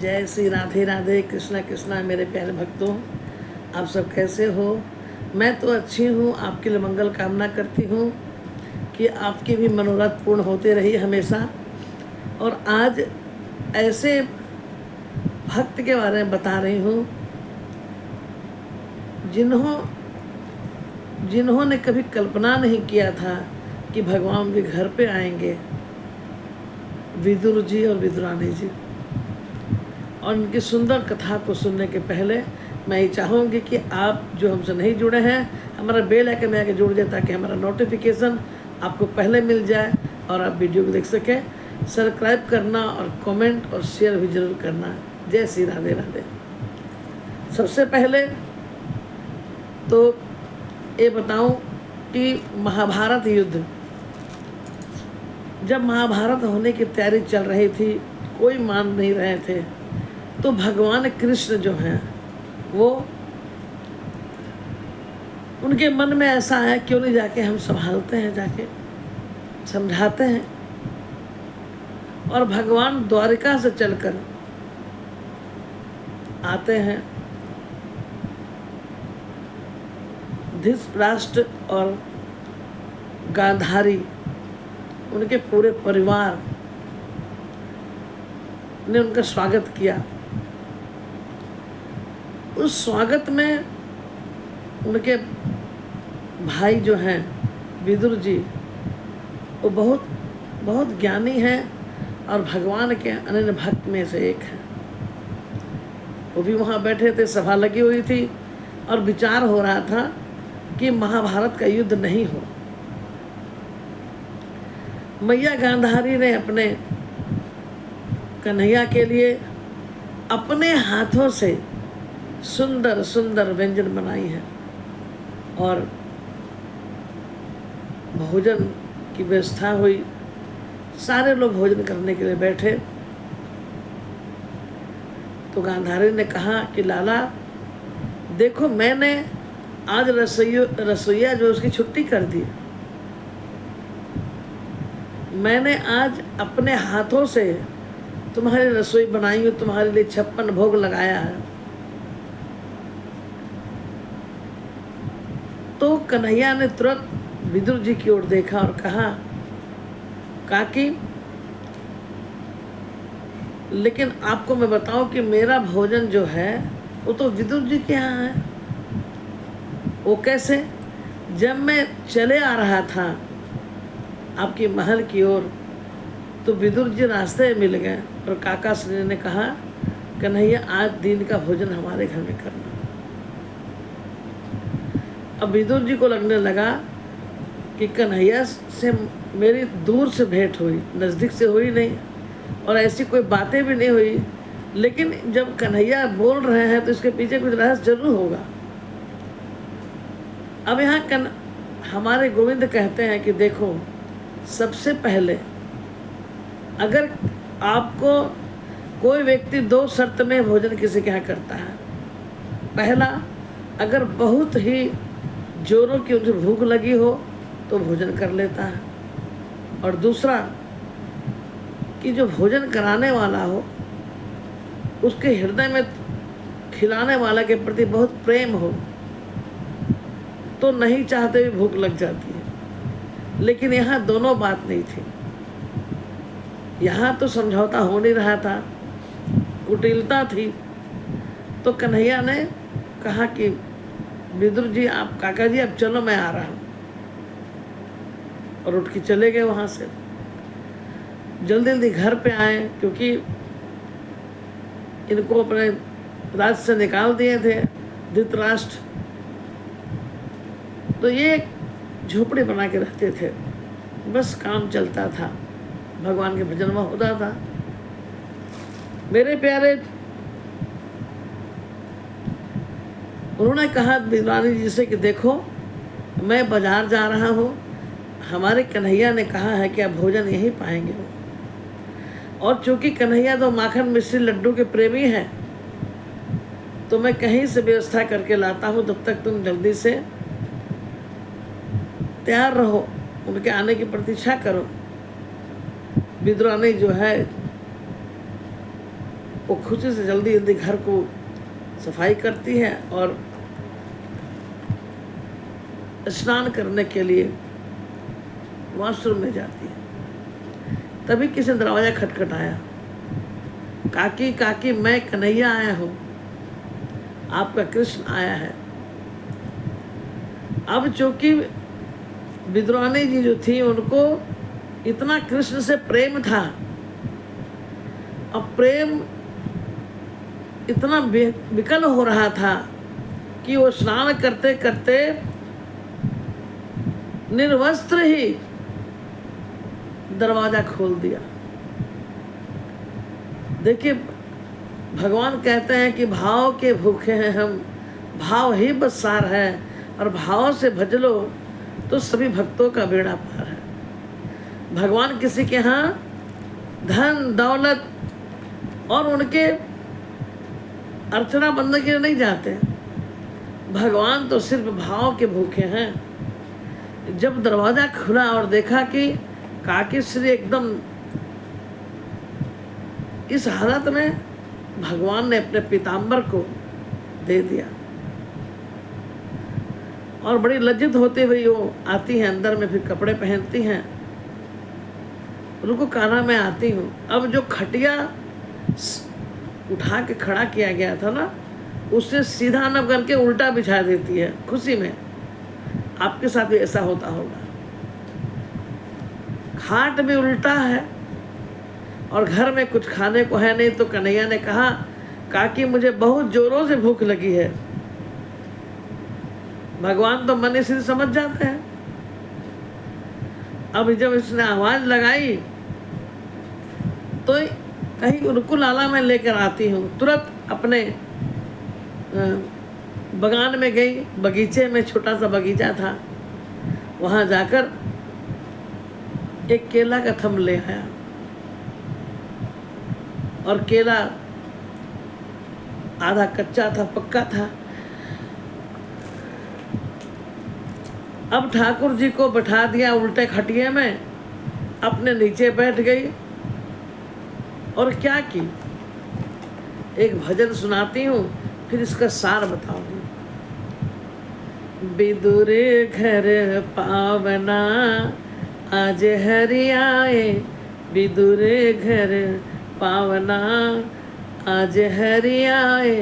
जय श्री राधे राधे, कृष्णा कृष्णा। मेरे प्यारे भक्तों, आप सब कैसे हो? मैं तो अच्छी हूँ। आपके लिए मंगल कामना करती हूँ कि आपके भी मनोरथ पूर्ण होते रही हमेशा। और आज ऐसे भक्त के बारे में बता रही हूँ जिन्होंने कभी कल्पना नहीं किया था कि भगवान उनके घर पे आएंगे। विदुर जी और विदुरानी जी, और उनकी सुंदर कथा को सुनने के पहले मैं ये चाहूँगी कि आप जो हमसे नहीं जुड़े हैं, हमारा बेल आइकन में आके जुड़ जाए ताकि हमारा नोटिफिकेशन आपको पहले मिल जाए और आप वीडियो को देख सकें। सब्सक्राइब करना और कमेंट और शेयर भी जरूर करना। जय श्री राधे राधे। सबसे पहले तो ये बताऊं कि महाभारत युद्ध, जब महाभारत होने की तैयारी चल रही थी, कोई मान नहीं रहे थे, तो भगवान कृष्ण जो हैं वो, उनके मन में ऐसा है क्यों नहीं जाके हम संभालते हैं, जाके समझाते हैं। और भगवान द्वारिका से चलकर आते हैं। धृतराष्ट्र और गांधारी, उनके पूरे परिवार ने उनका स्वागत किया। उस स्वागत में उनके भाई जो हैं विदुर जी, वो बहुत बहुत ज्ञानी हैं और भगवान के अनन्य भक्त में से एक हैं। वो भी वहाँ बैठे थे, सभा लगी हुई थी और विचार हो रहा था कि महाभारत का युद्ध नहीं हो। मैया गांधारी ने अपने कन्हैया के लिए अपने हाथों से सुंदर सुंदर व्यंजन बनाई हैं और भोजन की व्यवस्था हुई। सारे लोग भोजन करने के लिए बैठे तो गांधारी ने कहा कि लाला देखो, मैंने आज रसोईया जो उसकी छुट्टी कर दी। मैंने आज अपने हाथों से तुम्हारी रसोई बनाई हूँ, तुम्हारे लिए 56 भोग लगाया है। तो कन्हैया ने तुरंत विदुर जी की ओर देखा और कहा, काकी, लेकिन आपको मैं बताऊं कि मेरा भोजन जो है वो तो विदुर जी के यहाँ है। वो कैसे? जब मैं चले आ रहा था आपके महल की ओर, तो विदुर जी रास्ते में मिल गए और काका श्री ने कहा, कन्हैया आज दिन का भोजन हमारे घर में करना। अब विदुर जी को लगने लगा कि कन्हैया से मेरी दूर से भेंट हुई, नज़दीक से हुई नहीं, और ऐसी कोई बातें भी नहीं हुई। लेकिन जब कन्हैया बोल रहे हैं तो इसके पीछे कुछ रहस्य जरूर होगा। अब यहाँ हमारे गोविंद कहते हैं कि देखो, सबसे पहले अगर आपको कोई व्यक्ति 2 शर्त में भोजन किसी के यहाँ करता है। पहला, अगर बहुत ही जोरों की उनसे भूख लगी हो तो भोजन कर लेता है। और दूसरा, कि जो भोजन कराने वाला हो उसके हृदय में खिलाने वाला के प्रति बहुत प्रेम हो, तो नहीं चाहते भी भूख लग जाती है। लेकिन यहाँ दोनों बात नहीं थी। यहाँ तो समझौता हो नहीं रहा था, कुटिलता थी। तो कन्हैया ने कहा कि विदुर जी, आप काका जी अब चलो, मैं आ रहा हूँ। और उठ के चले गए वहाँ से। जल्दी जल्दी घर पे आए, क्योंकि इनको अपने राज्य से निकाल दिए थे धृतराष्ट्र। तो ये एक झोपड़ी बना के रहते थे, बस काम चलता था, भगवान के भजन में होता था। मेरे प्यारे, उन्होंने कहा विदुरानी जी से कि देखो, मैं बाजार जा रहा हूँ, हमारे कन्हैया ने कहा है कि आप भोजन यहीं पाएंगे। और चूंकि कन्हैया तो माखन मिश्री लड्डू के प्रेमी हैं, तो मैं कहीं से व्यवस्था करके लाता हूँ, तब तक तुम जल्दी से तैयार रहो, उनके आने की प्रतीक्षा करो। विदुरानी जो है वो खुशी से जल्दी जल्दी घर को सफाई करती है और स्नान करने के लिए वॉशरूम में जाती है। तभी किसी ने दरवाजा खटखटाया। काकी काकी, मैं कन्हैया आया हूँ, आपका कृष्ण आया है। अब चूंकि विद्रोहानी जी जो थी उनको इतना कृष्ण से प्रेम था, अब प्रेम इतना विकल हो रहा था कि वो स्नान करते करते निर्वस्त्र ही दरवाजा खोल दिया। देखिए, भगवान कहते हैं कि भाव के भूखे हैं हम, भाव ही बस सार है, और भाव से भज लो तो सभी भक्तों का बेड़ा पार है। भगवान किसी के यहाँ धन दौलत और उनके अर्चना बंदगी के लिए नहीं जाते। भगवान तो सिर्फ भाव के भूखे हैं। जब दरवाजा खुला और देखा कि काकी श्री एकदम इस हालत में, भगवान ने अपने पीताम्बर को दे दिया और बड़ी लज्जित होते हुए वो आती हैं अंदर में, फिर कपड़े पहनती हैं। रुको कान्हा, मैं आती हूँ। अब जो खटिया उठा के खड़ा किया गया था ना, उससे सीधा न करके उल्टा बिछा देती है खुशी में। आपके साथ भी ऐसा होता होगा। खाट में उल्टा है और घर में कुछ खाने को है नहीं, तो कन्हैया ने कहा काकी मुझे बहुत जोरों से भूख लगी है। भगवान तो मन से समझ जाते हैं। अब जब इसने आवाज लगाई तो कहीं उनको लाला मैं लेकर आती हूँ। तुरंत अपने बगान में गई, बगीचे में छोटा सा बगीचा था, वहाँ जाकर एक केला का थम ले आया और केला आधा कच्चा था, पक्का था। अब ठाकुर जी को बैठा दिया उल्टे खटिये में, अपने नीचे बैठ गई और क्या की, एक भजन सुनाती हूँ, फिर इसका सार बताऊंगी। विदुर घर पावना आज हरि आए, विदुर घर पावना आज हरि आए।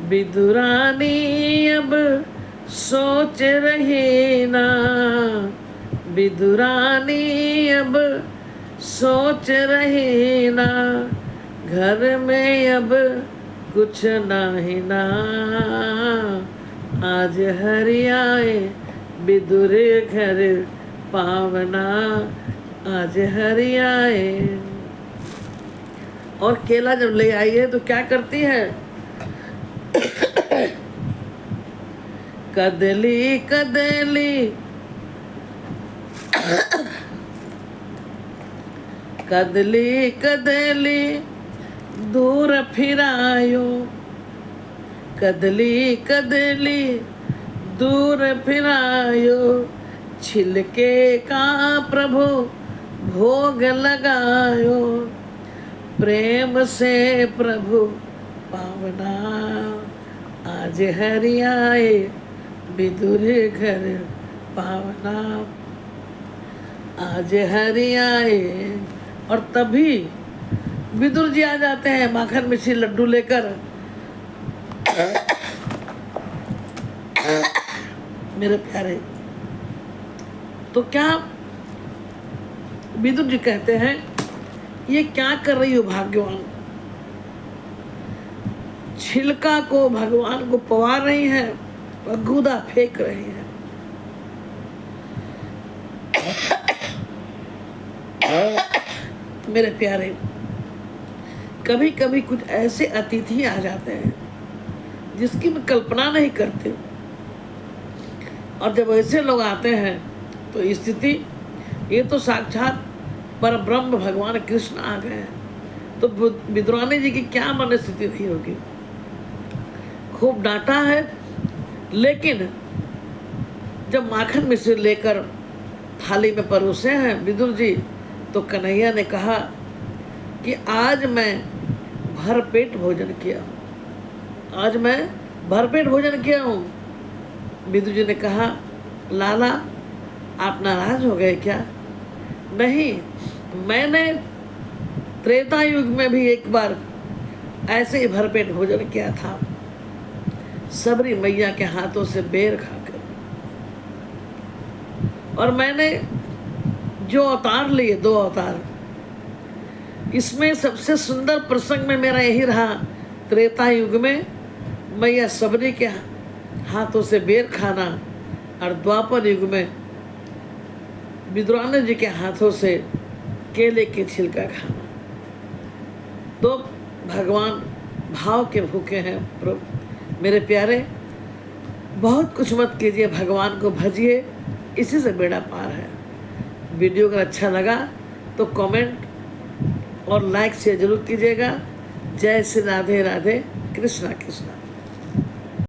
विदुरानी अब सोच रही ना, विदुरानी अब सोच रही ना, घर में अब कुछ नाही ना, आज हरि आए, विदुर घर पावना आज हरि आए। और केला जब ले आई है तो क्या करती है, कदली कदली कदली कदली दूर फिरायो, कदली कदली दूर फिरायो, छिलके का प्रभु भोग लगायो, प्रेम से प्रभु पावना आज हरि आए, विदुर घर पावना आज हरि आए। और तभी विदुर जी आ जाते हैं माखन मिश्री लड्डू लेकर। मेरे प्यारे, तो क्या विदुर जी कहते हैं, ये क्या कर रही हो भाग्यवान, छिलका को भगवान को पवा रही हैं और गूदा फेंक रही हैं। मेरे प्यारे, कभी कभी कुछ ऐसे अतिथि आ जाते हैं जिसकी मैं कल्पना नहीं करते, और जब ऐसे लोग आते हैं तो स्थिति, ये तो साक्षात पर ब्रह्म भगवान कृष्ण आ गए हैं। तो विद्रोहानी जी की क्या मन स्थिति रही होगी। खूब डांटा है, लेकिन जब माखन मिश्री लेकर थाली में परोसे हैं विदुर जी, तो कन्हैया ने कहा कि आज मैं भरपेट भोजन किया, आज मैं भरपेट भोजन किया हूँ। विदुर जी ने कहा, लाला आप नाराज हो गए क्या? नहीं, मैंने त्रेता युग में भी एक बार ऐसे ही भरपेट भोजन किया था, सबरी मैया के हाथों से बेर खाकर। और मैंने जो अवतार लिए, 2 अवतार, इसमें सबसे सुंदर प्रसंग में मेरा यही रहा, त्रेता युग में मैया सबरी के हाथों से बेर खाना, और द्वापर युग में विदुरानंद जी के हाथों से केले के छिलका खाना। तो भगवान भाव के भूखे हैं प्रभु। मेरे प्यारे, बहुत कुछ मत कीजिए, भगवान को भजिए, इसी से बेड़ा पार है। वीडियो अगर अच्छा लगा तो कमेंट और लाइक शेयर जरूर कीजिएगा। जय श्री राधे राधे, कृष्णा कृष्णा।